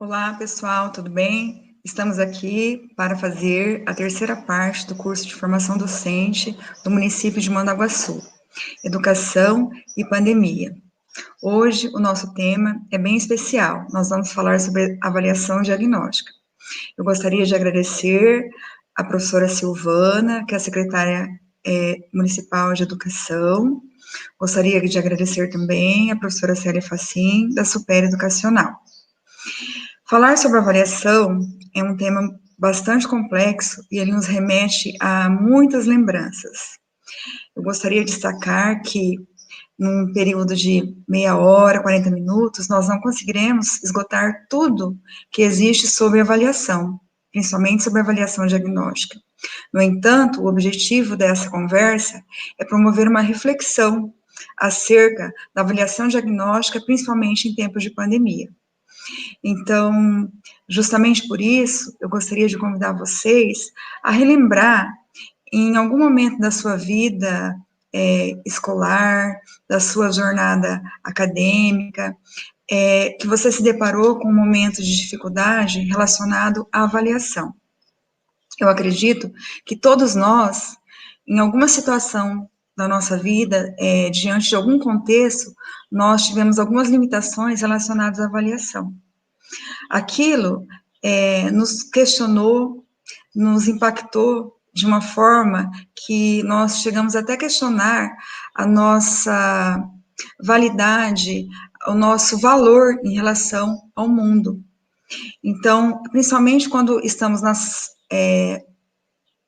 Olá, pessoal, tudo bem? Estamos aqui para fazer a terceira parte do curso de formação docente do município de Mandaguaçu, Educação e Pandemia. Hoje, o nosso tema é bem especial. Nós vamos falar sobre avaliação diagnóstica. Eu gostaria de agradecer a professora Silvana, que é a secretária municipal de educação. Gostaria de agradecer também a professora Célia Facim, da Super Educacional. Falar sobre avaliação é um tema bastante complexo e ele nos remete a muitas lembranças. Eu gostaria de destacar que, num período de meia hora, 40 minutos, nós não conseguiremos esgotar tudo que existe sobre avaliação, principalmente sobre avaliação diagnóstica. No entanto, o objetivo dessa conversa é promover uma reflexão acerca da avaliação diagnóstica, principalmente em tempos de pandemia. Então, justamente por isso, eu gostaria de convidar vocês a relembrar, em algum momento da sua vida escolar, da sua jornada acadêmica, que você se deparou com um momento de dificuldade relacionado à avaliação. Eu acredito que todos nós, em alguma situação da nossa vida, diante de algum contexto, nós tivemos algumas limitações relacionadas à avaliação. Aquilo nos questionou, nos impactou de uma forma que nós chegamos até a questionar a nossa validade, o nosso valor em relação ao mundo. Então, principalmente quando estamos nas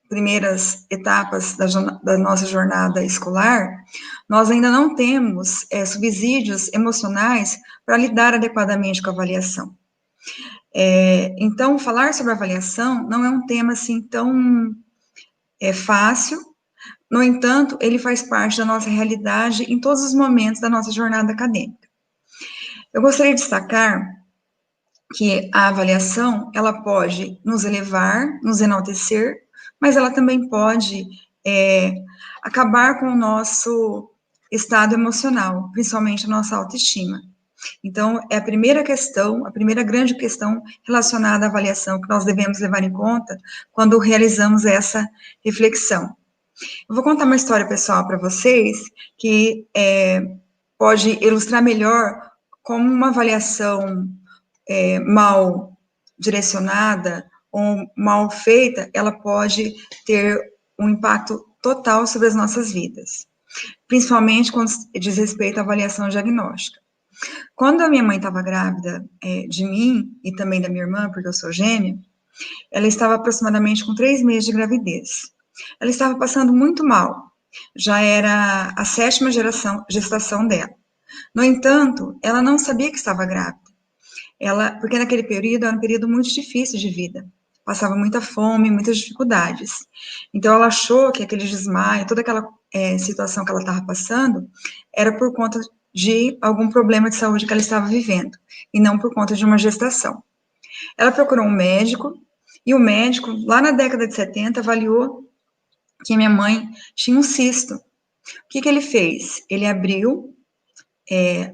primeiras etapas da nossa jornada escolar, nós ainda não temos subsídios emocionais para lidar adequadamente com a avaliação. Então, falar sobre avaliação não é um tema assim tão fácil, no entanto, ele faz parte da nossa realidade em todos os momentos da nossa jornada acadêmica. Eu gostaria de destacar que a avaliação, ela pode nos elevar, nos enaltecer, mas ela também pode acabar com o nosso estado emocional, principalmente a nossa autoestima. Então, é a primeira questão, a primeira grande questão relacionada à avaliação que nós devemos levar em conta quando realizamos essa reflexão. Eu vou contar uma história pessoal para vocês que pode ilustrar melhor como uma avaliação mal direcionada ou mal feita, ela pode ter um impacto total sobre as nossas vidas, principalmente quando diz respeito à avaliação diagnóstica. Quando a minha mãe estava grávida de mim e também da minha irmã, porque eu sou gêmea, ela estava aproximadamente com 3 meses de gravidez. Ela estava passando muito mal, já era a 7ª gestação dela. No entanto, ela não sabia que estava grávida. Porque naquele período era um período muito difícil de vida, passava muita fome, muitas dificuldades. Então, ela achou que aquele desmaio, toda aquela situação que ela estava passando, era por conta de algum problema de saúde que ela estava vivendo, e não por conta de uma gestação. Ela procurou um médico, e o médico, lá na década de 70, avaliou que minha mãe tinha um cisto. O que ele fez? Ele abriu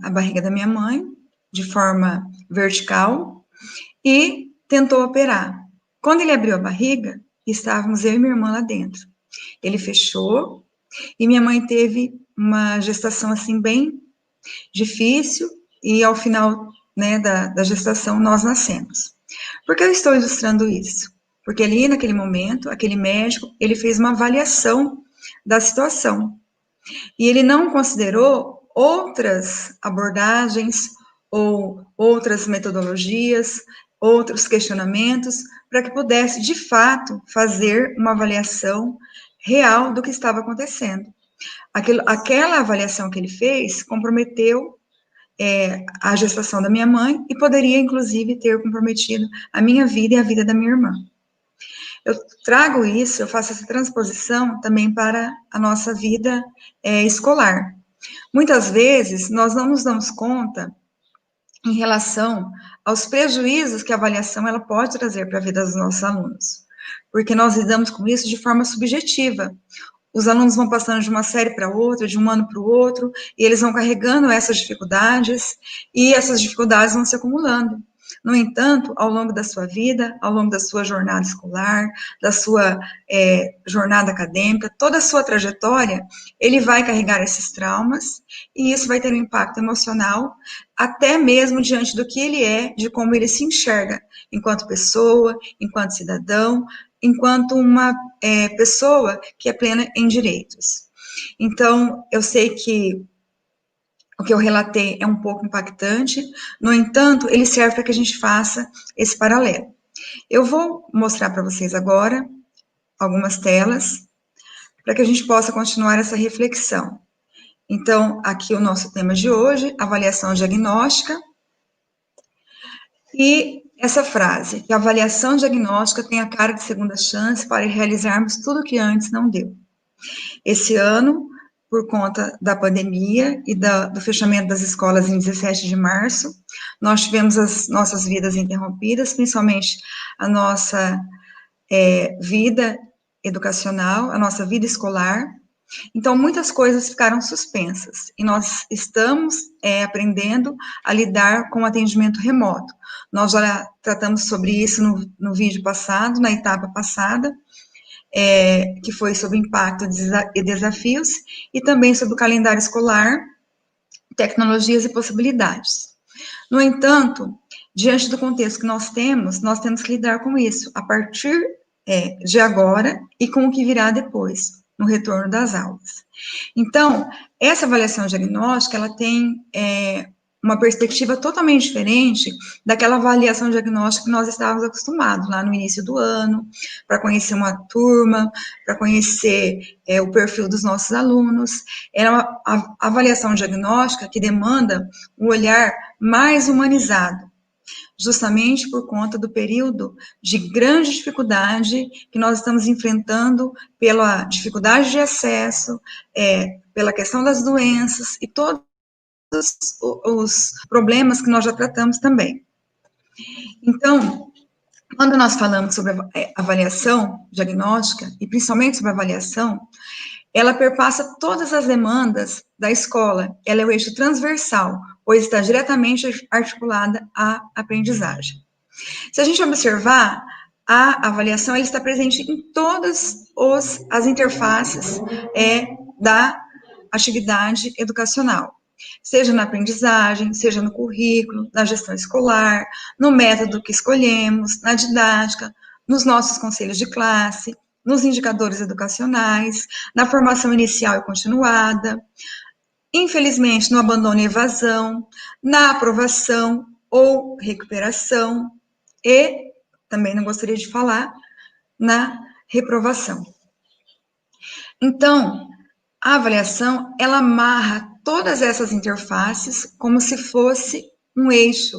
a barriga da minha mãe, de forma vertical, e tentou operar. Quando ele abriu a barriga, estávamos eu e minha irmã lá dentro. Ele fechou, e minha mãe teve uma gestação, assim, bem difícil, e ao final, né, da gestação, nós nascemos. Por que eu estou ilustrando isso? Porque ali, naquele momento, aquele médico, ele fez uma avaliação da situação. E ele não considerou outras abordagens ou outras metodologias, outros questionamentos, para que pudesse, de fato, fazer uma avaliação real do que estava acontecendo. Aquela avaliação que ele fez comprometeu a gestação da minha mãe e poderia, inclusive, ter comprometido a minha vida e a vida da minha irmã. Eu trago isso, eu faço essa transposição também para a nossa vida escolar. Muitas vezes, nós não nos damos conta em relação aos prejuízos que a avaliação ela pode trazer para a vida dos nossos alunos, porque nós lidamos com isso de forma subjetiva. Os alunos vão passando de uma série para outra, de um ano para o outro, e eles vão carregando essas dificuldades, e essas dificuldades vão se acumulando. No entanto, ao longo da sua vida, ao longo da sua jornada escolar, da sua jornada acadêmica, toda a sua trajetória, ele vai carregar esses traumas e isso vai ter um impacto emocional, até mesmo diante do que ele é, de como ele se enxerga enquanto pessoa, enquanto cidadão, enquanto uma pessoa que é plena em direitos. Então, eu sei que o que eu relatei é um pouco impactante, no entanto, ele serve para que a gente faça esse paralelo. Eu vou mostrar para vocês agora algumas telas, para que a gente possa continuar essa reflexão. Então, aqui o nosso tema de hoje, avaliação diagnóstica, e essa frase, que a avaliação diagnóstica tem a cara de segunda chance para realizarmos tudo o que antes não deu. Esse ano, por conta da pandemia e do fechamento das escolas em 17 de março, nós tivemos as nossas vidas interrompidas, principalmente a nossa vida educacional, a nossa vida escolar. Então, muitas coisas ficaram suspensas e nós estamos aprendendo a lidar com o atendimento remoto. Nós já tratamos sobre isso no vídeo passado, na etapa passada, que foi sobre impacto e desafios, e também sobre o calendário escolar, tecnologias e possibilidades. No entanto, diante do contexto que nós temos que lidar com isso, a partir de agora e com o que virá depois, no retorno das aulas. Então, essa avaliação diagnóstica, ela tem uma perspectiva totalmente diferente daquela avaliação diagnóstica que nós estávamos acostumados lá no início do ano, para conhecer uma turma, para conhecer o perfil dos nossos alunos. Era uma avaliação diagnóstica que demanda um olhar mais humanizado, justamente por conta do período de grande dificuldade que nós estamos enfrentando pela dificuldade de acesso, pela questão das doenças e todos os problemas que nós já tratamos também. Então, quando nós falamos sobre avaliação diagnóstica, e principalmente sobre avaliação, ela perpassa todas as demandas da escola, ela é o eixo transversal, pois está diretamente articulada à aprendizagem. Se a gente observar, a avaliação ela está presente em todas as interfaces da atividade educacional, seja na aprendizagem, seja no currículo, na gestão escolar, no método que escolhemos, na didática, nos nossos conselhos de classe, nos indicadores educacionais, na formação inicial e continuada, infelizmente no abandono e evasão, na aprovação ou recuperação e, também não gostaria de falar, na reprovação. Então, a avaliação, ela amarra todas essas interfaces como se fosse um eixo,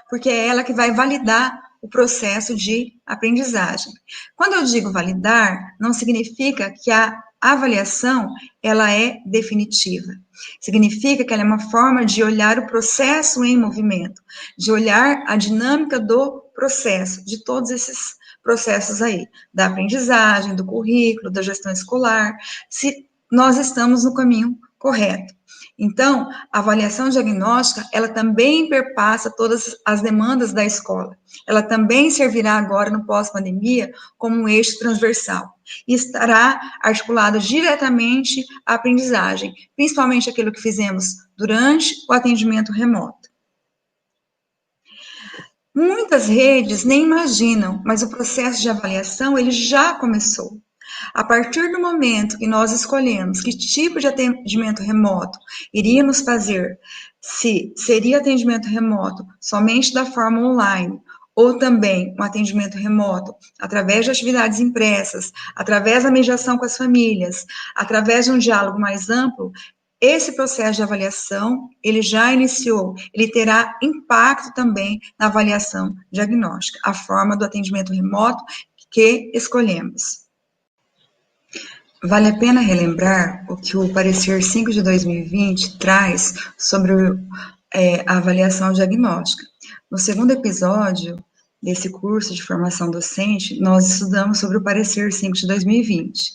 porque é ela que vai validar o processo de aprendizagem. Quando eu digo validar, não significa que a avaliação, ela é definitiva. Significa que ela é uma forma de olhar o processo em movimento, de olhar a dinâmica do processo, de todos esses processos aí, da aprendizagem, do currículo, da gestão escolar, se nós estamos no caminho correto. Então, a avaliação diagnóstica, ela também perpassa todas as demandas da escola. Ela também servirá agora, no pós-pandemia, como um eixo transversal. E estará articulada diretamente à aprendizagem, principalmente aquilo que fizemos durante o atendimento remoto. Muitas redes nem imaginam, mas o processo de avaliação, ele já começou. A partir do momento que nós escolhemos que tipo de atendimento remoto iríamos fazer, se seria atendimento remoto somente da forma online, ou também um atendimento remoto através de atividades impressas, através da mediação com as famílias, através de um diálogo mais amplo, esse processo de avaliação, ele já iniciou, ele terá impacto também na avaliação diagnóstica, a forma do atendimento remoto que escolhemos. Vale a pena relembrar o que o parecer 5 de 2020 traz sobre a avaliação diagnóstica. No segundo episódio desse curso de formação docente, nós estudamos sobre o parecer 5 de 2020.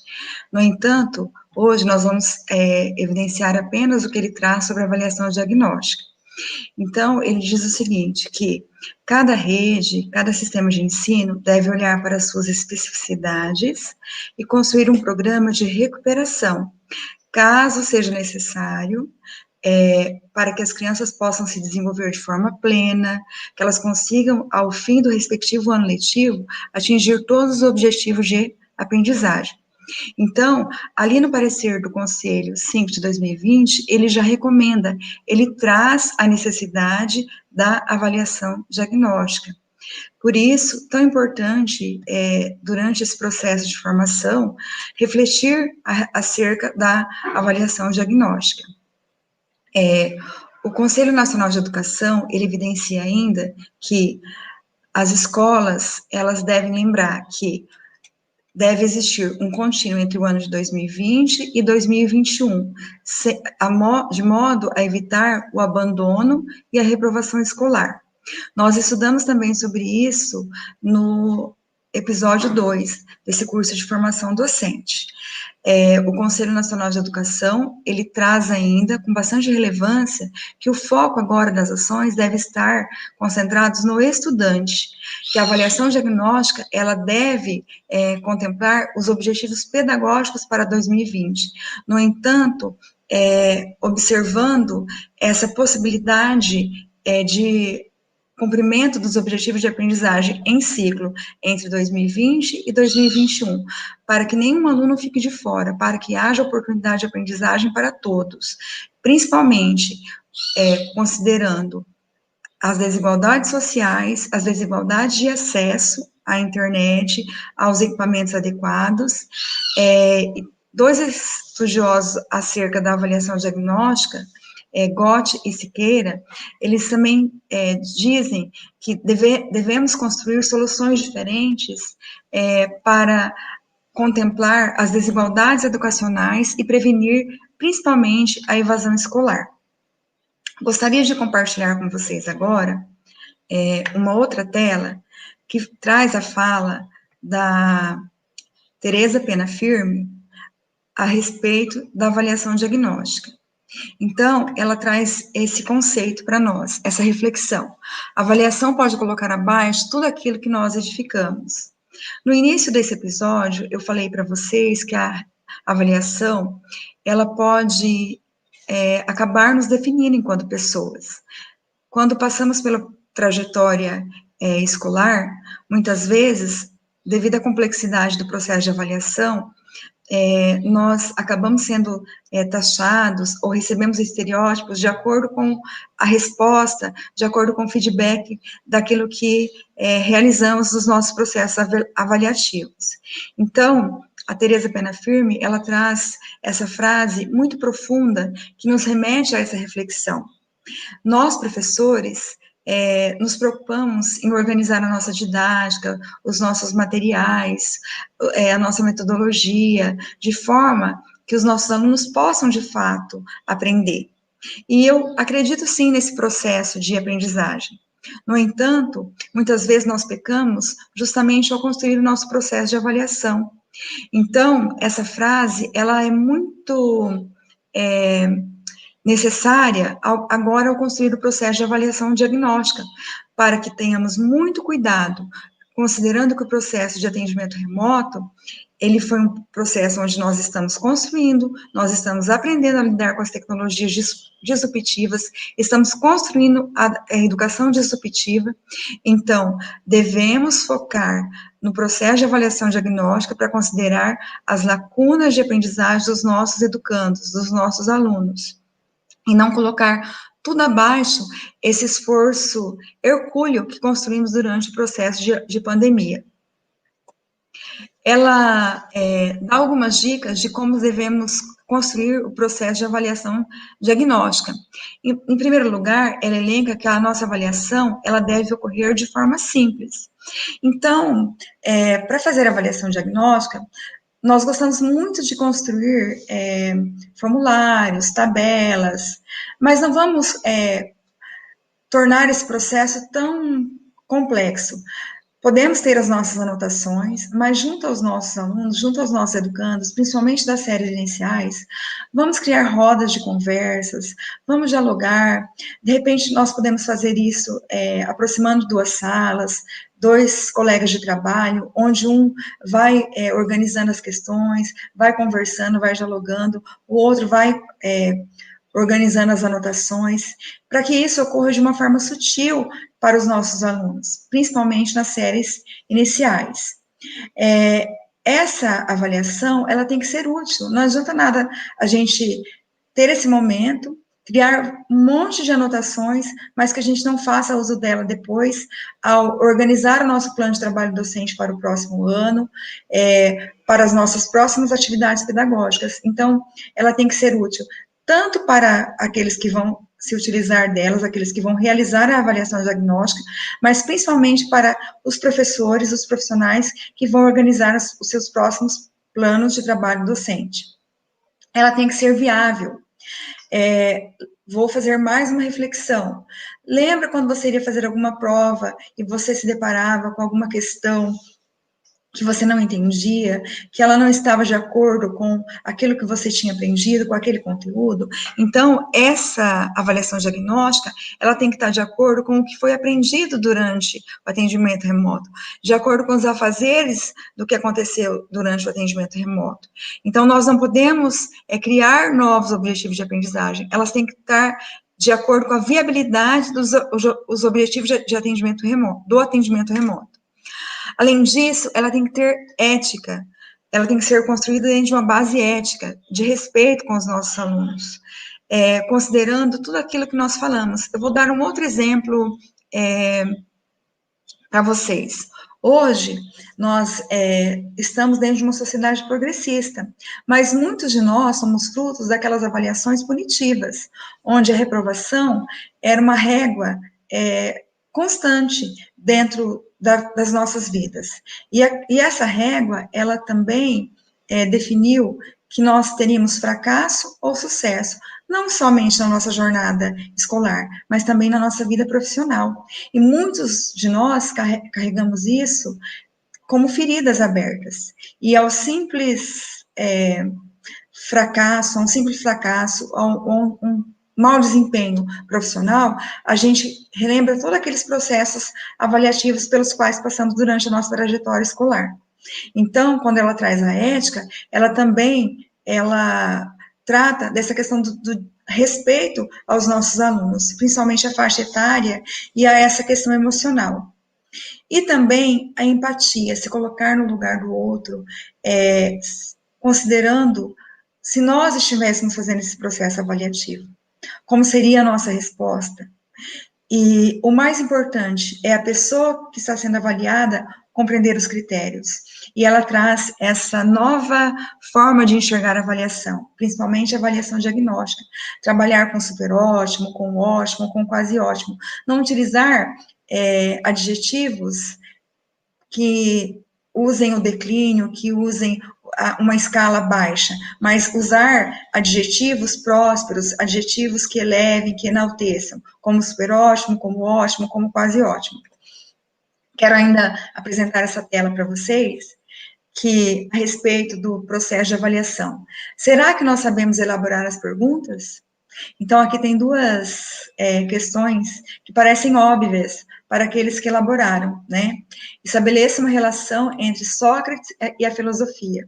No entanto, hoje nós vamos evidenciar apenas o que ele traz sobre a avaliação diagnóstica. Então, ele diz o seguinte, que cada rede, cada sistema de ensino deve olhar para as suas especificidades e construir um programa de recuperação, caso seja necessário, para que as crianças possam se desenvolver de forma plena, que elas consigam, ao fim do respectivo ano letivo, atingir todos os objetivos de aprendizagem. Então, ali no parecer do Conselho 5 de 2020, ele já recomenda, ele traz a necessidade da avaliação diagnóstica. Por isso, tão importante, durante esse processo de formação, refletir acerca da avaliação diagnóstica. O Conselho Nacional de Educação, ele evidencia ainda que as escolas, elas devem lembrar que deve existir um contínuo entre o ano de 2020 e 2021, de modo a evitar o abandono e a reprovação escolar. Nós estudamos também sobre isso no episódio 2 desse curso de formação docente. O Conselho Nacional de Educação, ele traz ainda, com bastante relevância, que o foco agora das ações deve estar concentrado no estudante, que a avaliação diagnóstica, ela deve contemplar os objetivos pedagógicos para 2020. No entanto, observando essa possibilidade de cumprimento dos objetivos de aprendizagem em ciclo entre 2020 e 2021, para que nenhum aluno fique de fora, para que haja oportunidade de aprendizagem para todos, principalmente considerando as desigualdades sociais, as desigualdades de acesso à internet, aos equipamentos adequados. Dois estudiosos acerca da avaliação diagnóstica, Gott e Siqueira, eles também dizem que devemos construir soluções diferentes para contemplar as desigualdades educacionais e prevenir, principalmente, a evasão escolar. Gostaria de compartilhar com vocês agora uma outra tela que traz a fala da Teresa Pena Firme a respeito da avaliação diagnóstica. Então, ela traz esse conceito para nós, essa reflexão. A avaliação pode colocar abaixo tudo aquilo que nós edificamos. No início desse episódio, eu falei para vocês que a avaliação, ela pode acabar nos definindo enquanto pessoas. Quando passamos pela trajetória escolar, muitas vezes, devido à complexidade do processo de avaliação, nós acabamos sendo taxados ou recebemos estereótipos de acordo com a resposta, de acordo com o feedback daquilo que realizamos nos nossos processos avaliativos. Então, a Teresa Pena Firme, ela traz essa frase muito profunda que nos remete a essa reflexão. Nós, professores, nos preocupamos em organizar a nossa didática, os nossos materiais, a nossa metodologia, de forma que os nossos alunos possam, de fato, aprender. E eu acredito, sim, nesse processo de aprendizagem. No entanto, muitas vezes nós pecamos justamente ao construir o nosso processo de avaliação. Então, essa frase, ela é muito necessária agora ao construir o processo de avaliação diagnóstica, para que tenhamos muito cuidado, considerando que o processo de atendimento remoto, ele foi um processo onde nós estamos construindo, nós estamos aprendendo a lidar com as tecnologias disruptivas, estamos construindo a educação disruptiva, então, devemos focar no processo de avaliação diagnóstica para considerar as lacunas de aprendizagem dos nossos educandos, dos nossos alunos, e não colocar tudo abaixo esse esforço hercúleo que construímos durante o processo de pandemia. Ela dá algumas dicas de como devemos construir o processo de avaliação diagnóstica. Em primeiro lugar, ela elenca que a nossa avaliação, ela deve ocorrer de forma simples. Então, para fazer a avaliação diagnóstica, nós gostamos muito de construir formulários, tabelas, mas não vamos tornar esse processo tão complexo. Podemos ter as nossas anotações, mas junto aos nossos alunos, junto aos nossos educandos, principalmente das séries iniciais, vamos criar rodas de conversas, vamos dialogar. De repente, nós podemos fazer isso aproximando duas salas, dois colegas de trabalho, onde um vai organizando as questões, vai conversando, vai dialogando, o outro vai organizando as anotações, para que isso ocorra de uma forma sutil para os nossos alunos, principalmente nas séries iniciais. Essa avaliação, ela tem que ser útil, não adianta nada a gente ter esse momento, criar um monte de anotações, mas que a gente não faça uso dela depois, ao organizar o nosso plano de trabalho docente para o próximo ano, para as nossas próximas atividades pedagógicas. Então, ela tem que ser útil tanto para aqueles que vão se utilizar delas, aqueles que vão realizar a avaliação diagnóstica, mas principalmente para os professores, os profissionais que vão organizar os seus próximos planos de trabalho docente. Ela tem que ser viável. Vou fazer mais uma reflexão. Lembra quando você iria fazer alguma prova e você se deparava com alguma questão que você não entendia, que ela não estava de acordo com aquilo que você tinha aprendido, com aquele conteúdo? Então, essa avaliação diagnóstica, ela tem que estar de acordo com o que foi aprendido durante o atendimento remoto, de acordo com os afazeres do que aconteceu durante o atendimento remoto. Então, nós não podemos criar novos objetivos de aprendizagem, elas têm que estar de acordo com a viabilidade dos os objetivos de atendimento remoto, do atendimento remoto. Além disso, ela tem que ter ética, ela tem que ser construída dentro de uma base ética, de respeito com os nossos alunos, considerando tudo aquilo que nós falamos. Eu vou dar um outro exemplo para vocês. Hoje, nós estamos dentro de uma sociedade progressista, mas muitos de nós somos frutos daquelas avaliações punitivas, onde a reprovação era uma régua constante dentro das nossas vidas. E essa régua, ela também definiu que nós teríamos fracasso ou sucesso, não somente na nossa jornada escolar, mas também na nossa vida profissional. E muitos de nós carregamos isso como feridas abertas. E ao simples fracasso, um mau desempenho profissional, a gente relembra todos aqueles processos avaliativos pelos quais passamos durante a nossa trajetória escolar. Então, quando ela traz a ética, ela também trata dessa questão do respeito aos nossos alunos, principalmente a faixa etária e a essa questão emocional. E também a empatia, se colocar no lugar do outro, considerando se nós estivéssemos fazendo esse processo avaliativo, como seria a nossa resposta? E o mais importante é a pessoa que está sendo avaliada compreender os critérios. E ela traz essa nova forma de enxergar a avaliação, principalmente a avaliação diagnóstica. Trabalhar com super ótimo, com quase ótimo. Não utilizar adjetivos que usem o declínio, que usem uma escala baixa, mas usar adjetivos prósperos, adjetivos que elevem, que enalteçam, como super ótimo, como quase ótimo. Quero ainda apresentar essa tela para vocês, que a respeito do processo de avaliação. Será que nós sabemos elaborar as perguntas? Então, aqui tem duas questões que parecem óbvias para aqueles que elaboraram, né? Estabeleça uma relação entre Sócrates e a filosofia.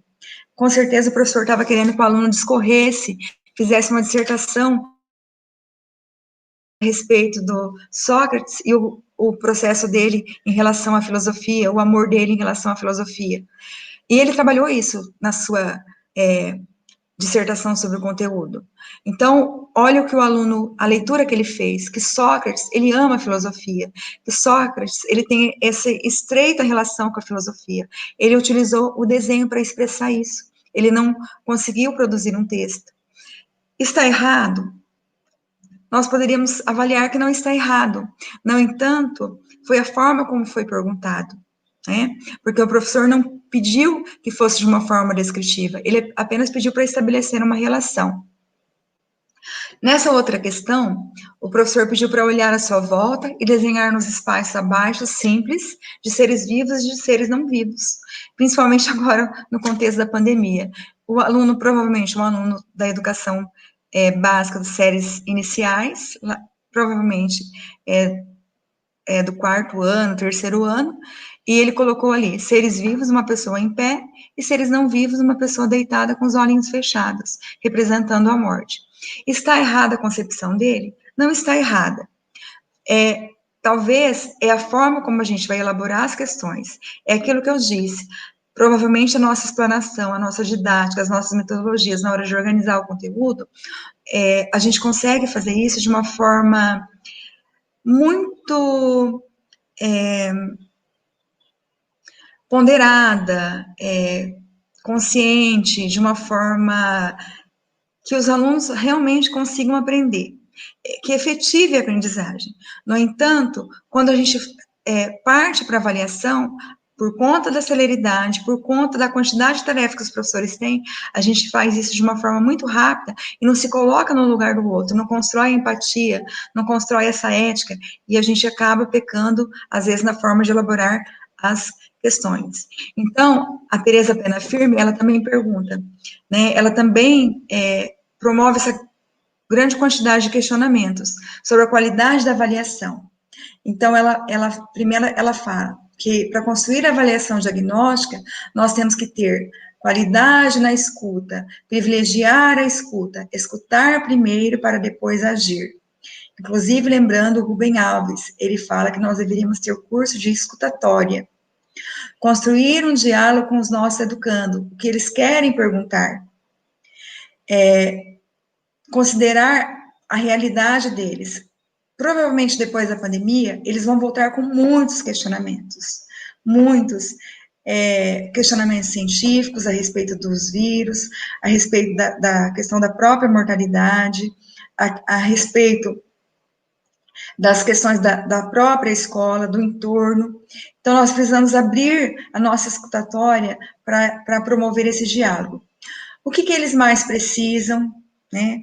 Com certeza o professor estava querendo que o aluno discorresse, fizesse uma dissertação a respeito do Sócrates e o processo dele em relação à filosofia, o amor dele em relação à filosofia. E ele trabalhou isso na sua dissertação sobre o conteúdo. Então, olha o que o aluno, a leitura que ele fez, que Sócrates, ele ama a filosofia, que Sócrates, ele tem essa estreita relação com a filosofia. Ele utilizou o desenho para expressar isso. Ele não conseguiu produzir um texto. Está errado? Nós poderíamos avaliar que não está errado. No entanto, foi a forma como foi perguntado, né? Porque o professor não pediu que fosse de uma forma descritiva, ele apenas pediu para estabelecer uma relação. Nessa outra questão, o professor pediu para olhar à sua volta e desenhar nos espaços abaixo simples de seres vivos e de seres não vivos, principalmente agora no contexto da pandemia. O aluno, provavelmente, um aluno da educação básica, das séries iniciais, provavelmente do quarto ano, terceiro ano, e ele colocou ali seres vivos, uma pessoa em pé, e seres não vivos, uma pessoa deitada com os olhinhos fechados, representando a morte. Está errada a concepção dele? Não está errada. Talvez é a forma como a gente vai elaborar as questões. É aquilo que eu disse. Provavelmente a nossa explanação, a nossa didática, as nossas metodologias na hora de organizar o conteúdo, a gente consegue fazer isso de uma forma muito ponderada, consciente, de uma forma que os alunos realmente consigam aprender, que efetive a aprendizagem. No entanto, quando a gente parte para a avaliação, por conta da celeridade, por conta da quantidade de tarefas que os professores têm, a gente faz isso de uma forma muito rápida e não se coloca no lugar do outro, não constrói empatia, não constrói essa ética, e a gente acaba pecando, às vezes, na forma de elaborar as questões. Então, a Teresa Pena Firme, ela também pergunta, né, ela também promove essa grande quantidade de questionamentos sobre a qualidade da avaliação. Então, primeiro, ela fala que para construir a avaliação diagnóstica, nós temos que ter qualidade na escuta, privilegiar a escuta, escutar primeiro para depois agir. Inclusive, lembrando o Rubem Alves, ele fala que nós deveríamos ter o curso de escutatória, construir um diálogo com os nossos educandos, o que eles querem perguntar, considerar a realidade deles. Provavelmente depois da pandemia, eles vão voltar com muitos questionamentos, muitos questionamentos científicos a respeito dos vírus, a respeito da questão da própria mortalidade, a respeito das questões da própria escola, do entorno. Então, nós precisamos abrir a nossa escutatória para promover esse diálogo. O que eles mais precisam, né?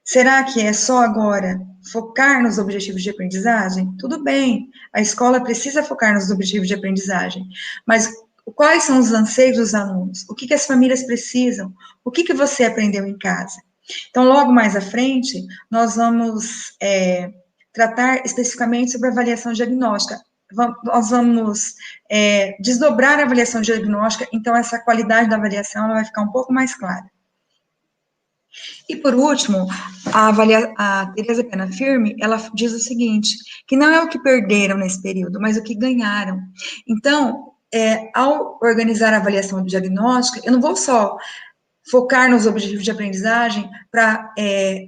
Será que é só agora focar nos objetivos de aprendizagem? Tudo bem, a escola precisa focar nos objetivos de aprendizagem, mas quais são os anseios dos alunos? O que as famílias precisam? O que você aprendeu em casa? Então, logo mais à frente, nós vamos tratar especificamente sobre a avaliação diagnóstica. Nós vamos desdobrar a avaliação diagnóstica, então essa qualidade da avaliação ela vai ficar um pouco mais clara. E, por último, a Teresa Pena Firme, ela diz o seguinte, que não é o que perderam nesse período, mas o que ganharam. Então, ao organizar a avaliação diagnóstica, eu não vou só focar nos objetivos de aprendizagem para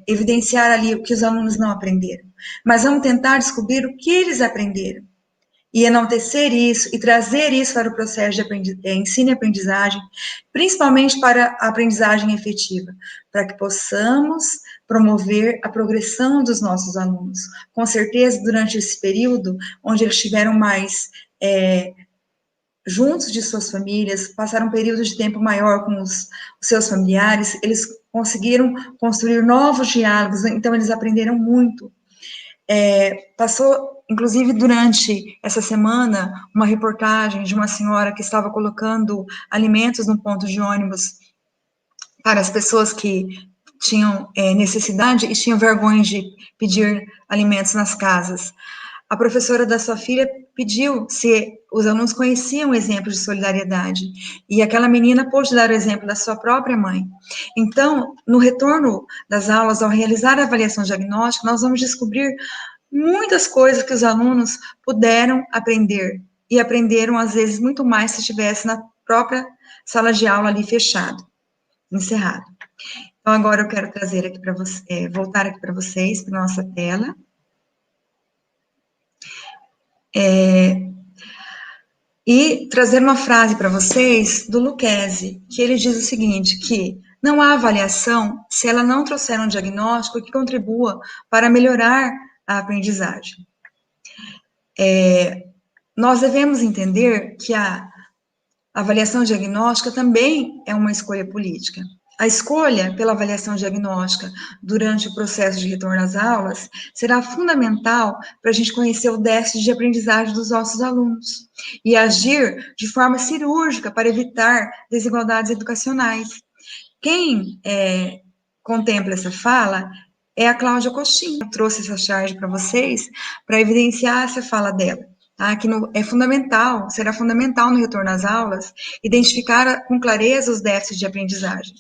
evidenciar ali o que os alunos não aprenderam, mas vamos tentar descobrir o que eles aprenderam. E enaltecer isso e trazer isso para o processo de ensino e aprendizagem, principalmente para a aprendizagem efetiva, para que possamos promover a progressão dos nossos alunos. Com certeza, durante esse período, onde eles estiveram mais juntos de suas famílias, passaram um período de tempo maior com os seus familiares, eles conseguiram construir novos diálogos, então eles aprenderam muito. Passou, inclusive, durante essa semana, uma reportagem de uma senhora que estava colocando alimentos no ponto de ônibus para as pessoas que tinham necessidade e tinham vergonha de pedir alimentos nas casas. A professora da sua filha pediu se os alunos conheciam exemplos de solidariedade, e aquela menina pôde dar o exemplo da sua própria mãe. Então, no retorno das aulas, ao realizar a avaliação diagnóstica, nós vamos descobrir muitas coisas que os alunos puderam aprender, e aprenderam, às vezes, muito mais se estivesse na própria sala de aula ali fechado, encerrado. Então, agora eu quero trazer aqui para você, voltar aqui para vocês, para nossa tela. E trazer uma frase para vocês do Lucchesi, que ele diz o seguinte, que não há avaliação se ela não trouxer um diagnóstico que contribua para melhorar a aprendizagem. Nós devemos entender que a avaliação diagnóstica também é uma escolha política. A escolha pela avaliação diagnóstica durante o processo de retorno às aulas será fundamental para a gente conhecer o déficit de aprendizagem dos nossos alunos e agir de forma cirúrgica para evitar desigualdades educacionais. Quem contempla essa fala é a Cláudia Coxinha. Eu trouxe essa charge para vocês para evidenciar essa fala dela. Tá? Que é fundamental, será fundamental no retorno às aulas, identificar com clareza os déficits de aprendizagem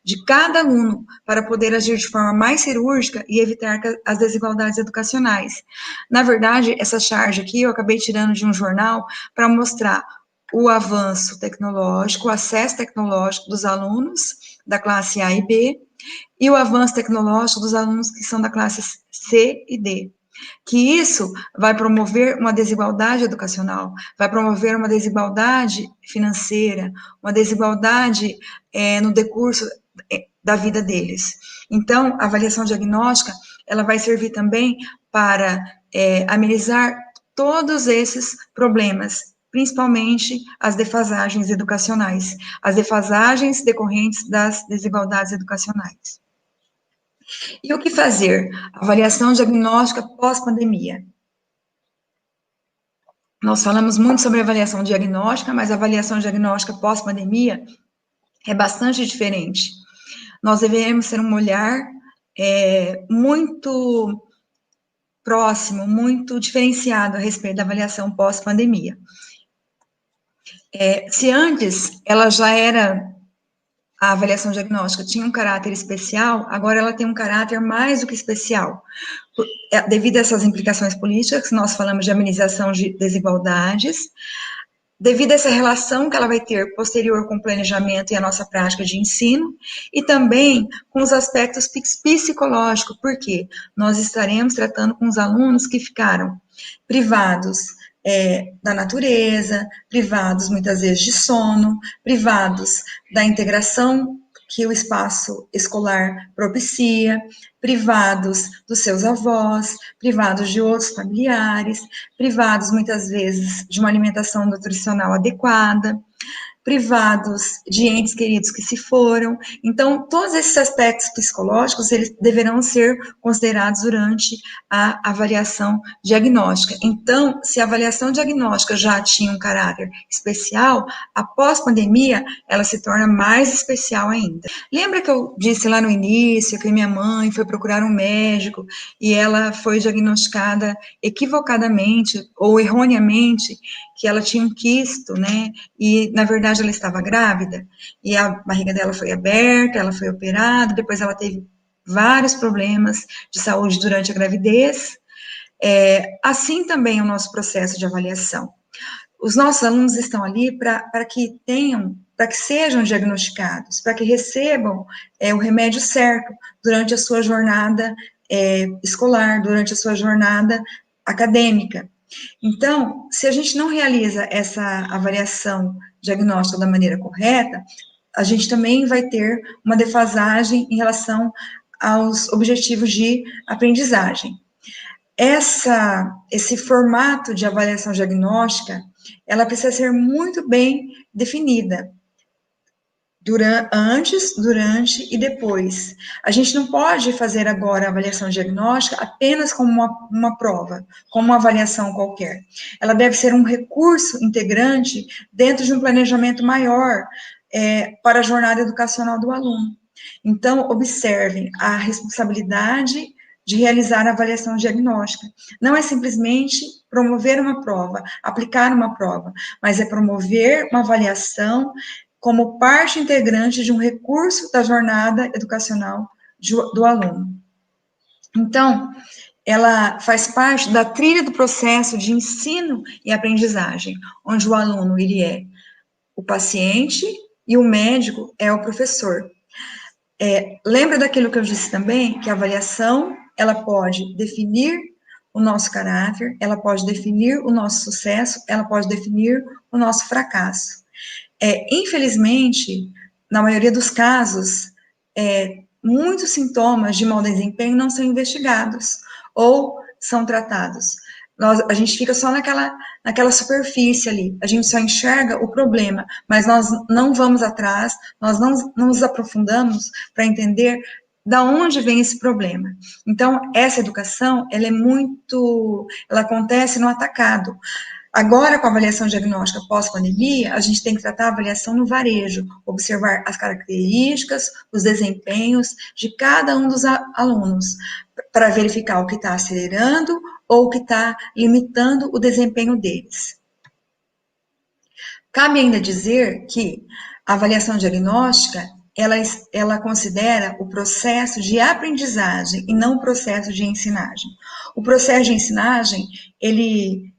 de cada aluno para poder agir de forma mais cirúrgica e evitar as desigualdades educacionais. Na verdade, essa charge aqui eu acabei tirando de um jornal para mostrar o avanço tecnológico, o acesso tecnológico dos alunos da classe A e B, e o avanço tecnológico dos alunos que são da classe C e D. Que isso vai promover uma desigualdade educacional, vai promover uma desigualdade financeira, uma desigualdade no decurso da vida deles. Então, a avaliação diagnóstica, ela vai servir também para amenizar todos esses problemas, principalmente as defasagens educacionais, as defasagens decorrentes das desigualdades educacionais. E o que fazer? Avaliação diagnóstica pós-pandemia. Nós falamos muito sobre avaliação diagnóstica, mas a avaliação diagnóstica pós-pandemia é bastante diferente. Nós devemos ter um olhar muito próximo, muito diferenciado a respeito da avaliação pós-pandemia. Se antes ela já era, a avaliação diagnóstica tinha um caráter especial, agora ela tem um caráter mais do que especial. Devido a essas implicações políticas, nós falamos de amenização de desigualdades, devido a essa relação que ela vai ter posterior com o planejamento e a nossa prática de ensino, e também com os aspectos psicológicos, porque nós estaremos tratando com os alunos que ficaram privados da natureza, privados muitas vezes de sono, privados da integração que o espaço escolar propicia, privados dos seus avós, privados de outros familiares, privados muitas vezes de uma alimentação nutricional adequada, privados de entes queridos que se foram. Então, todos esses aspectos psicológicos, eles deverão ser considerados durante a avaliação diagnóstica. Então, se a avaliação diagnóstica já tinha um caráter especial, após pandemia, ela se torna mais especial ainda. Lembra que eu disse lá no início que minha mãe foi procurar um médico e ela foi diagnosticada equivocadamente ou erroneamente que ela tinha um quisto, né? E, na verdade, ela estava grávida, e a barriga dela foi aberta, ela foi operada, depois ela teve vários problemas de saúde durante a gravidez. Assim também é o nosso processo de avaliação. Os nossos alunos estão ali para que sejam diagnosticados, para que recebam o remédio certo durante a sua jornada escolar, durante a sua jornada acadêmica. Então, se a gente não realiza essa avaliação diagnóstica da maneira correta, a gente também vai ter uma defasagem em relação aos objetivos de aprendizagem. Esse formato de avaliação diagnóstica, ela precisa ser muito bem definida. Antes, durante e depois. A gente não pode fazer agora a avaliação diagnóstica apenas como uma prova, como uma avaliação qualquer. Ela deve ser um recurso integrante dentro de um planejamento maior para a jornada educacional do aluno. Então, observem a responsabilidade de realizar a avaliação diagnóstica. Não é simplesmente promover uma prova, aplicar uma prova, mas é promover uma avaliação como parte integrante de um recurso da jornada educacional do aluno. Então, ela faz parte da trilha do processo de ensino e aprendizagem, onde o aluno ele é o paciente e o médico é o professor. Lembra daquilo que eu disse também, que a avaliação, ela pode definir o nosso caráter, ela pode definir o nosso sucesso, ela pode definir o nosso fracasso. Infelizmente, na maioria dos casos, muitos sintomas de mau desempenho não são investigados ou são tratados A gente fica só naquela superfície ali, a gente só enxerga o problema, mas nós não vamos atrás, nós não nos aprofundamos para entender da onde vem esse problema. Então, essa educação, ela acontece no atacado. Agora, com a avaliação diagnóstica pós-pandemia, a gente tem que tratar a avaliação no varejo, observar as características, os desempenhos de cada um dos alunos, para verificar o que está acelerando ou o que está limitando o desempenho deles. Cabe ainda dizer que a avaliação diagnóstica, ela considera o processo de aprendizagem e não o processo de ensinagem. O processo de ensinagem, ele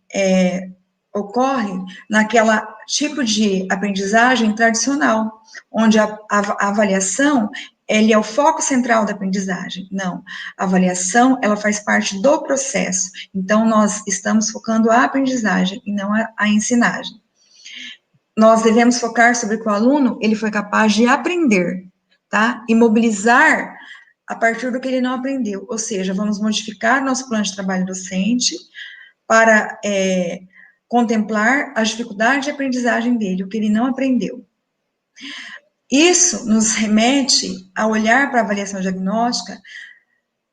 ocorre naquela tipo de aprendizagem tradicional, onde a avaliação ele é o foco central da aprendizagem. Não, a avaliação, ela faz parte do processo. Então, nós estamos focando a aprendizagem e não a ensinagem. Nós devemos focar sobre que o aluno, ele foi capaz de aprender, tá? E mobilizar a partir do que ele não aprendeu. Ou seja, vamos modificar nosso plano de trabalho docente para contemplar as dificuldades de aprendizagem dele, o que ele não aprendeu. Isso nos remete a olhar para a avaliação diagnóstica,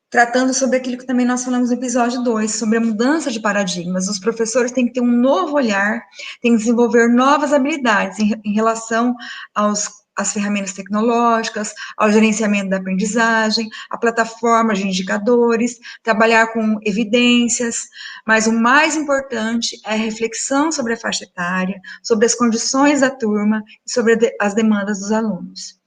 tratando sobre aquilo que também nós falamos no episódio 2, sobre a mudança de paradigmas. Os professores têm que ter um novo olhar, têm que desenvolver novas habilidades em relação às ferramentas tecnológicas, ao gerenciamento da aprendizagem, a plataforma de indicadores, trabalhar com evidências, mas o mais importante é a reflexão sobre a faixa etária, sobre as condições da turma e sobre as demandas dos alunos.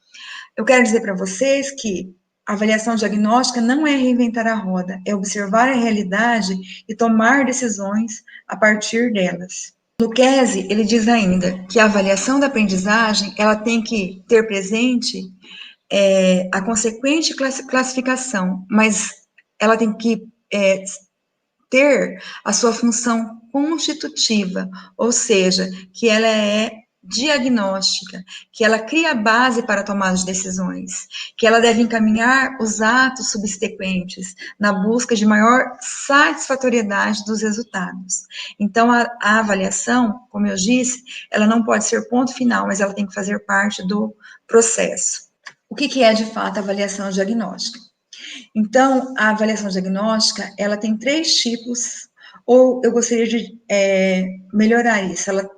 Eu quero dizer para vocês que a avaliação diagnóstica não é reinventar a roda, é observar a realidade e tomar decisões a partir delas. Lucchesi, ele diz ainda que a avaliação da aprendizagem, ela tem que ter presente a consequente classificação, mas ela tem que ter a sua função constitutiva, ou seja, que ela é diagnóstica, que ela cria base para a tomada de decisões, que ela deve encaminhar os atos subsequentes na busca de maior satisfatoriedade dos resultados. Então, a avaliação, como eu disse, ela não pode ser ponto final, mas ela tem que fazer parte do processo. O que é, de fato, a avaliação diagnóstica? Então, a avaliação diagnóstica, ela tem 3 tipos, ou eu gostaria de melhorar isso, ela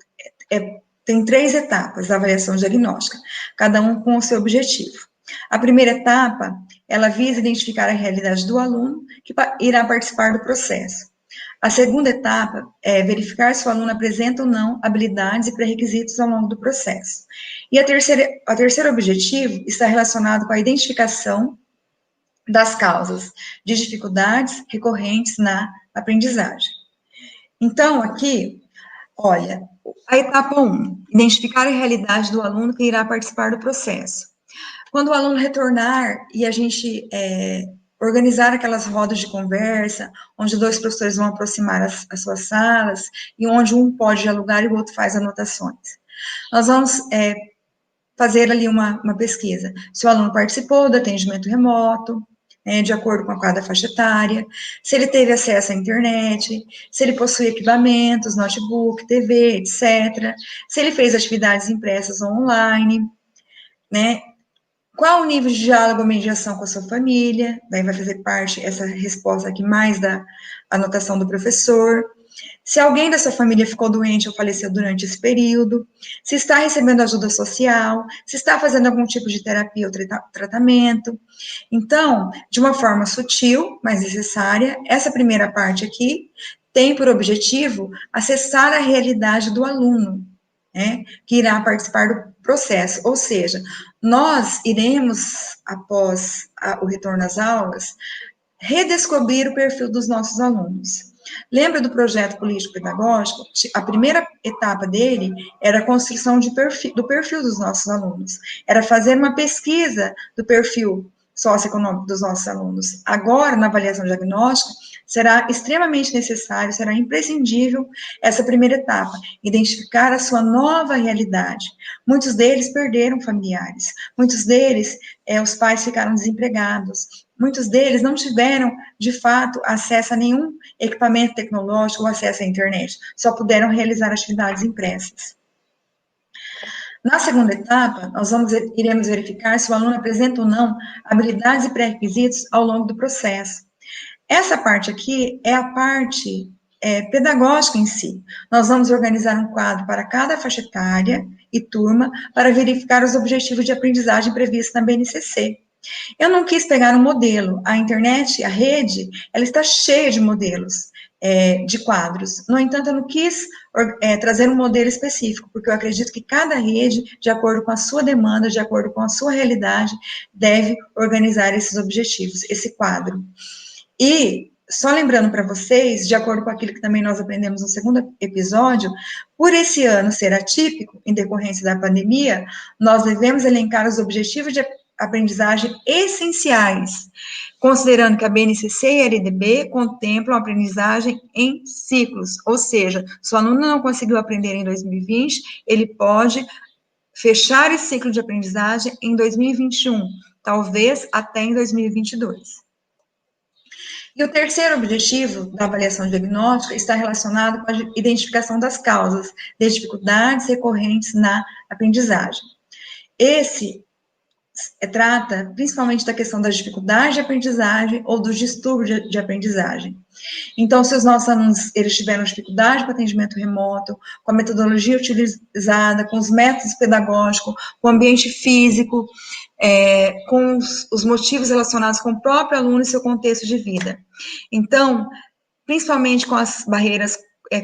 tem 3 etapas da avaliação diagnóstica, cada um com o seu objetivo. A primeira etapa, ela visa identificar a realidade do aluno que irá participar do processo. A segunda etapa é verificar se o aluno apresenta ou não habilidades e pré-requisitos ao longo do processo. E a terceiro objetivo está relacionado com a identificação das causas de dificuldades recorrentes na aprendizagem. Então, aqui, olha, a etapa 1, identificar a realidade do aluno que irá participar do processo. Quando o aluno retornar e a gente organizar aquelas rodas de conversa, onde 2 professores vão aproximar as suas salas, e onde um pode dialogar e o outro faz anotações. Nós vamos fazer ali uma pesquisa. Se o aluno participou do atendimento remoto, de acordo com cada faixa etária, se ele teve acesso à internet, se ele possui equipamentos, notebook, TV, etc., se ele fez atividades impressas ou online, né? Qual o nível de diálogo ou mediação com a sua família? Daí vai fazer parte essa resposta aqui mais da anotação do professor. Se alguém da sua família ficou doente ou faleceu durante esse período, se está recebendo ajuda social, se está fazendo algum tipo de terapia ou tratamento. Então, de uma forma sutil, mas necessária, essa primeira parte aqui tem por objetivo acessar a realidade do aluno, né, que irá participar do processo. Ou seja, nós iremos, após o retorno às aulas, redescobrir o perfil dos nossos alunos. Lembra do projeto político-pedagógico? A primeira etapa dele era a construção do perfil dos nossos alunos. Era fazer uma pesquisa do perfil socioeconômico dos nossos alunos. Agora, na avaliação diagnóstica, será extremamente necessário, será imprescindível essa primeira etapa, identificar a sua nova realidade. Muitos deles perderam familiares, muitos deles, os pais ficaram desempregados, muitos deles não tiveram, de fato, acesso a nenhum equipamento tecnológico ou acesso à internet, só puderam realizar atividades impressas. Na segunda etapa, iremos verificar se o aluno apresenta ou não habilidades e pré-requisitos ao longo do processo. Essa parte aqui é a parte pedagógica em si. Nós vamos organizar um quadro para cada faixa etária e turma para verificar os objetivos de aprendizagem previstos na BNCC. Eu não quis pegar um modelo. A internet, a rede, ela está cheia de modelos, de quadros. No entanto, eu não quis trazer um modelo específico, porque eu acredito que cada rede, de acordo com a sua demanda, de acordo com a sua realidade, deve organizar esses objetivos, esse quadro. E, só lembrando para vocês, de acordo com aquilo que também nós aprendemos no segundo episódio, por esse ano ser atípico, em decorrência da pandemia, nós devemos elencar os objetivos de aprendizagem essenciais, considerando que a BNCC e a LDB contemplam a aprendizagem em ciclos, ou seja, se o aluno não conseguiu aprender em 2020, ele pode fechar esse ciclo de aprendizagem em 2021, talvez até em 2022. E o terceiro objetivo da avaliação diagnóstica está relacionado com a identificação das causas de dificuldades recorrentes na aprendizagem. Esse trata principalmente da questão da dificuldade de aprendizagem ou dos distúrbios de aprendizagem. Então, se os nossos alunos eles tiveram dificuldade com atendimento remoto, com a metodologia utilizada, com os métodos pedagógicos, com o ambiente físico, com os motivos relacionados com o próprio aluno e seu contexto de vida. Então, principalmente com as barreiras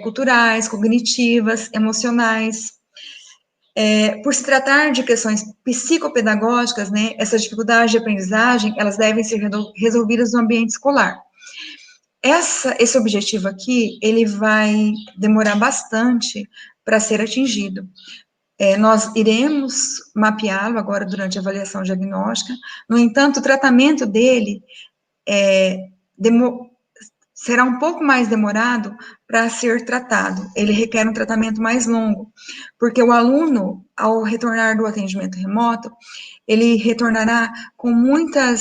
culturais, cognitivas, emocionais, por se tratar de questões psicopedagógicas, né, essas dificuldades de aprendizagem, elas devem ser resolvidas no ambiente escolar. Esse objetivo aqui, ele vai demorar bastante para ser atingido. Nós iremos mapeá-lo agora durante a avaliação diagnóstica, no entanto, o tratamento dele será um pouco mais demorado para ser tratado. Ele requer um tratamento mais longo, porque o aluno, ao retornar do atendimento remoto, ele retornará com muita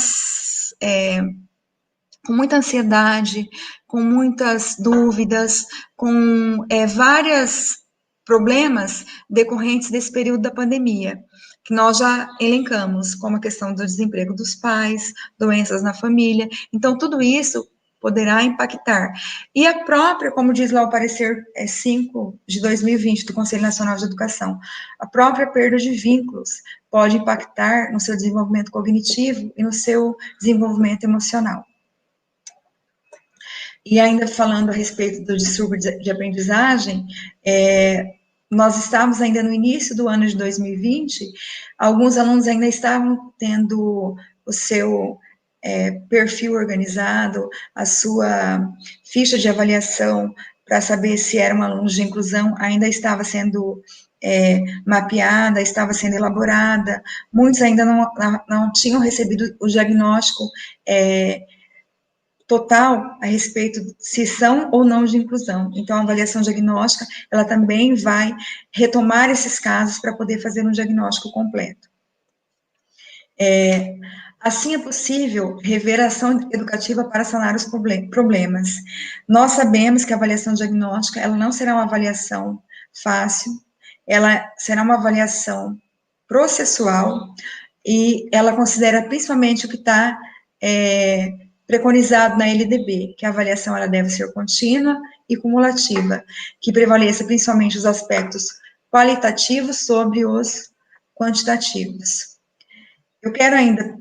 ansiedade, com muitas dúvidas, com vários problemas decorrentes desse período da pandemia, que nós já elencamos, como a questão do desemprego dos pais, doenças na família. Então, tudo isso poderá impactar. E a própria, como diz lá o parecer 5 de 2020 do Conselho Nacional de Educação, a própria perda de vínculos pode impactar no seu desenvolvimento cognitivo e no seu desenvolvimento emocional. E ainda falando a respeito do distúrbio de aprendizagem, nós estávamos ainda no início do ano de 2020, alguns alunos ainda estavam tendo o seu perfil organizado, a sua ficha de avaliação para saber se era um aluno de inclusão ainda estava sendo mapeada, estava sendo elaborada, muitos ainda não tinham recebido o diagnóstico total a respeito de se são ou não de inclusão. Então, a avaliação diagnóstica, ela também vai retomar esses casos para poder fazer um diagnóstico completo. Assim é possível rever a ação educativa para sanar os problemas. Nós sabemos que a avaliação diagnóstica, ela não será uma avaliação fácil, ela será uma avaliação processual, e ela considera principalmente o que está preconizado na LDB, que a avaliação ela deve ser contínua e cumulativa, que prevaleça principalmente os aspectos qualitativos sobre os quantitativos. Eu quero ainda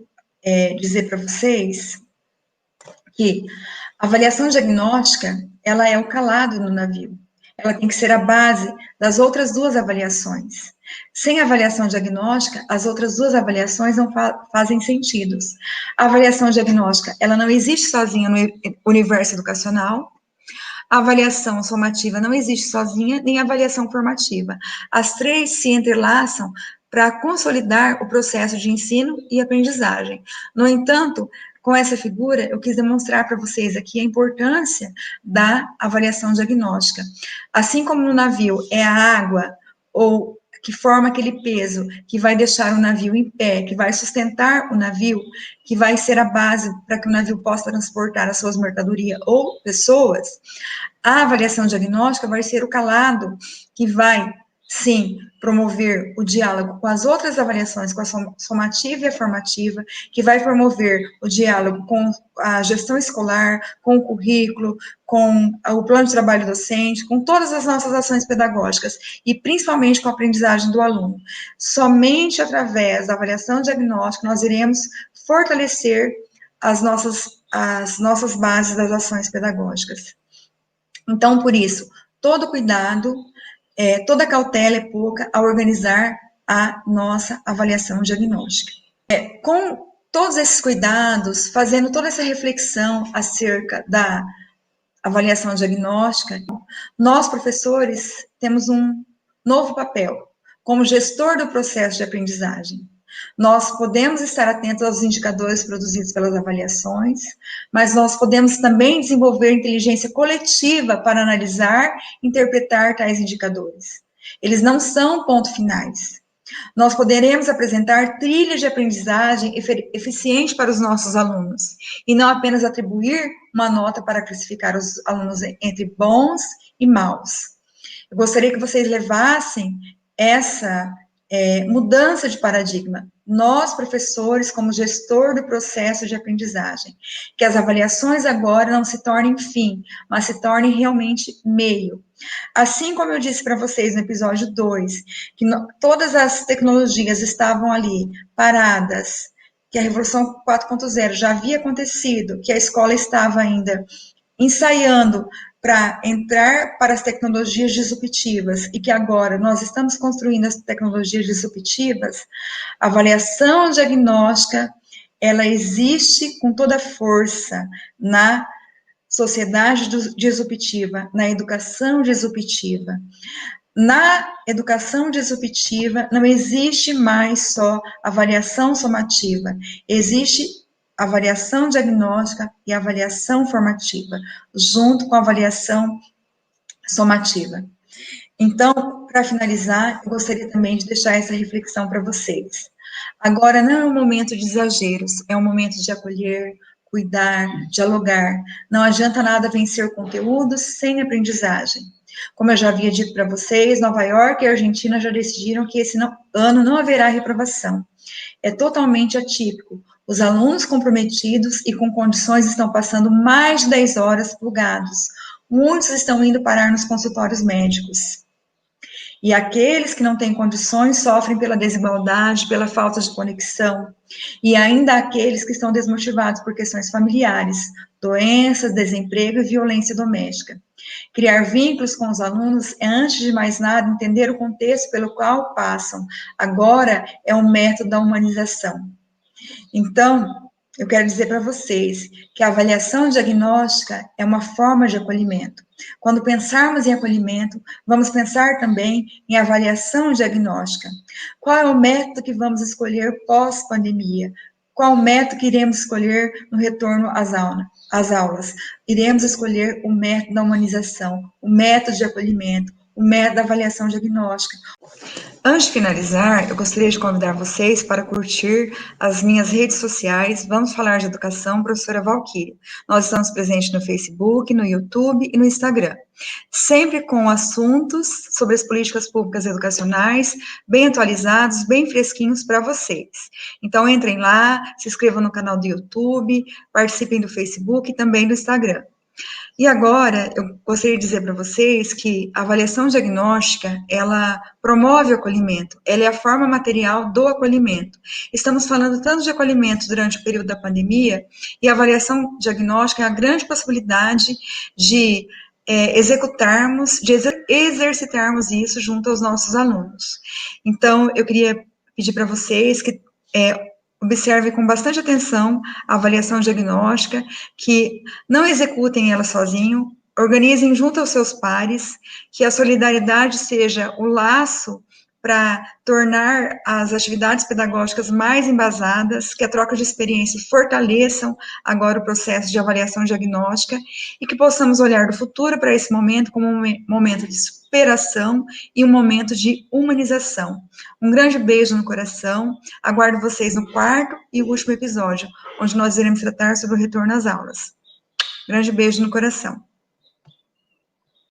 dizer para vocês que a avaliação diagnóstica, ela é o calado no navio. Ela tem que ser a base das outras duas avaliações. Sem avaliação diagnóstica, as outras duas avaliações não fazem sentido. A avaliação diagnóstica, ela não existe sozinha no universo educacional. A avaliação somativa não existe sozinha, nem a avaliação formativa. As três se entrelaçam para consolidar o processo de ensino e aprendizagem. No entanto, com essa figura, eu quis demonstrar para vocês aqui a importância da avaliação diagnóstica. Assim como no navio é a água, ou que forma aquele peso que vai deixar o navio em pé, que vai sustentar o navio, que vai ser a base para que o navio possa transportar as suas mercadorias ou pessoas, a avaliação diagnóstica vai ser o calado que vai, sim, promover o diálogo com as outras avaliações, com a somativa e a formativa, que vai promover o diálogo com a gestão escolar, com o currículo, com o plano de trabalho docente, com todas as nossas ações pedagógicas, e principalmente com a aprendizagem do aluno. Somente através da avaliação diagnóstica nós iremos fortalecer as nossas bases das ações pedagógicas. Então, por isso, todo cuidado, toda cautela é pouca ao organizar a nossa avaliação diagnóstica. Com todos esses cuidados, fazendo toda essa reflexão acerca da avaliação diagnóstica, nós, professores, temos um novo papel, como gestor do processo de aprendizagem. Nós podemos estar atentos aos indicadores produzidos pelas avaliações, mas nós podemos também desenvolver inteligência coletiva para analisar e interpretar tais indicadores. Eles não são pontos finais. Nós poderemos apresentar trilhas de aprendizagem eficiente para os nossos alunos, e não apenas atribuir uma nota para classificar os alunos entre bons e maus. Eu gostaria que vocês levassem essa mudança de paradigma. Nós, professores, como gestor do processo de aprendizagem, que as avaliações agora não se tornem fim, mas se tornem realmente meio. Assim como eu disse para vocês no episódio 2, que todas as tecnologias estavam ali, paradas, que a Revolução 4.0 já havia acontecido, que a escola estava ainda ensaiando para entrar para as tecnologias disruptivas e que agora nós estamos construindo as tecnologias disruptivas, a avaliação diagnóstica, ela existe com toda força na sociedade disruptiva, na educação disruptiva. Na educação disruptiva não existe mais só avaliação somativa, existe avaliação diagnóstica e avaliação formativa, junto com a avaliação somativa. Então, para finalizar, eu gostaria também de deixar essa reflexão para vocês. Agora não é um momento de exageros, é um momento de acolher, cuidar, dialogar. Não adianta nada vencer conteúdos sem aprendizagem. Como eu já havia dito para vocês, Nova York e Argentina já decidiram que esse ano não haverá reprovação. É totalmente atípico. Os alunos comprometidos e com condições estão passando mais de 10 horas plugados. Muitos estão indo parar nos consultórios médicos. E aqueles que não têm condições sofrem pela desigualdade, pela falta de conexão. E ainda aqueles que estão desmotivados por questões familiares, doenças, desemprego e violência doméstica. Criar vínculos com os alunos é, antes de mais nada, entender o contexto pelo qual passam. Agora é um método da humanização. Então, eu quero dizer para vocês que a avaliação diagnóstica é uma forma de acolhimento. Quando pensarmos em acolhimento, vamos pensar também em avaliação diagnóstica. Qual é o método que vamos escolher pós-pandemia? Qual o método que iremos escolher no retorno às aulas? Iremos escolher o método da humanização, o método de acolhimento, o método da avaliação diagnóstica. Antes de finalizar, eu gostaria de convidar vocês para curtir as minhas redes sociais. Vamos falar de educação, professora Valquíria. Nós estamos presentes no Facebook, no YouTube e no Instagram. Sempre com assuntos sobre as políticas públicas educacionais, bem atualizados, bem fresquinhos para vocês. Então, entrem lá, se inscrevam no canal do YouTube, participem do Facebook e também do Instagram. E agora, eu gostaria de dizer para vocês que a avaliação diagnóstica, ela promove o acolhimento, ela é a forma material do acolhimento. Estamos falando tanto de acolhimento durante o período da pandemia, e a avaliação diagnóstica é a grande possibilidade de executarmos, de exercitarmos isso junto aos nossos alunos. Então, eu queria pedir para vocês que observem com bastante atenção a avaliação diagnóstica, que não executem ela sozinho, organizem junto aos seus pares, que a solidariedade seja o laço para tornar as atividades pedagógicas mais embasadas, que a troca de experiências fortaleçam agora o processo de avaliação diagnóstica e que possamos olhar do futuro para esse momento como um momento de superação e um momento de humanização. Um grande beijo no coração, aguardo vocês no quarto e último episódio, onde nós iremos tratar sobre o retorno às aulas. Grande beijo no coração.